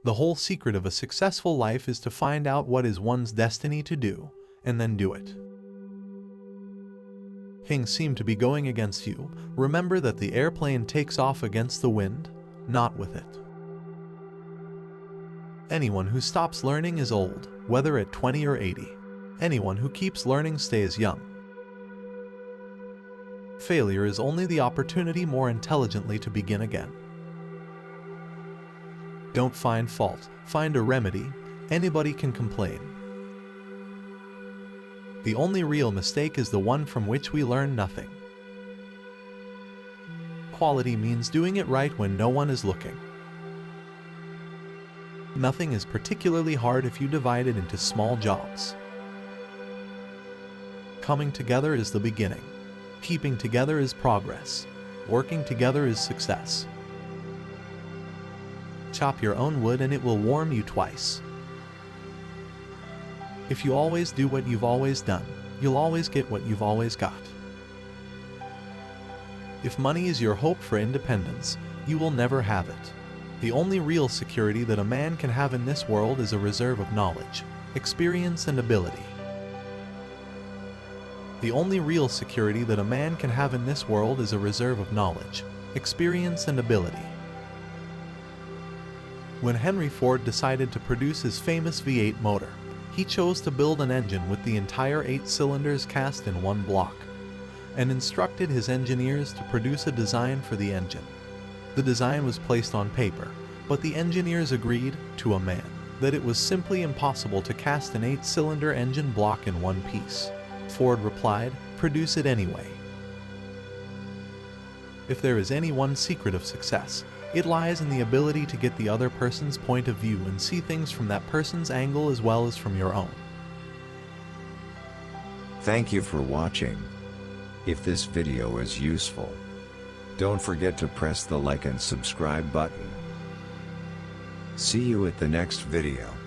The whole secret of a successful life is to find out what is one's destiny to do, and then do it. Things seem to be going against you. Remember that the airplane takes off against the wind, not with it. Anyone who stops learning is old, whether at 20 or 80. Anyone who keeps learning stays young. Failure is only the opportunity more intelligently to begin again. Don't find fault, find a remedy. Anybody can complain. The only real mistake is the one from which we learn nothing. Quality means doing it right when no one is looking. Nothing is particularly hard if you divide it into small jobs. Coming together is the beginning. Keeping together is progress. Working together is success. Chop your own wood and it will warm you twice. If you always do what you've always done, you'll always get what you've always got. If money is your hope for independence, you will never have it. The only real security that a man can have in this world is a reserve of knowledge, experience, and ability. The only real security that a man can have in this world is a reserve of knowledge, experience, and ability. When Henry Ford decided to produce his famous V8 motor, he chose to build an engine with the entire 8 cylinders cast in one block, and instructed his engineers to produce a design for the engine. The design was placed on paper, but the engineers agreed, to a man, that it was simply impossible to cast an 8-cylinder engine block in one piece. Ford replied, "Produce it anyway." If there is any one secret of success, it lies in the ability to get the other person's point of view and see things from that person's angle as well as from your own. Thank you for watching. If this video is useful, don't forget to press the like and subscribe button. See you at the next video.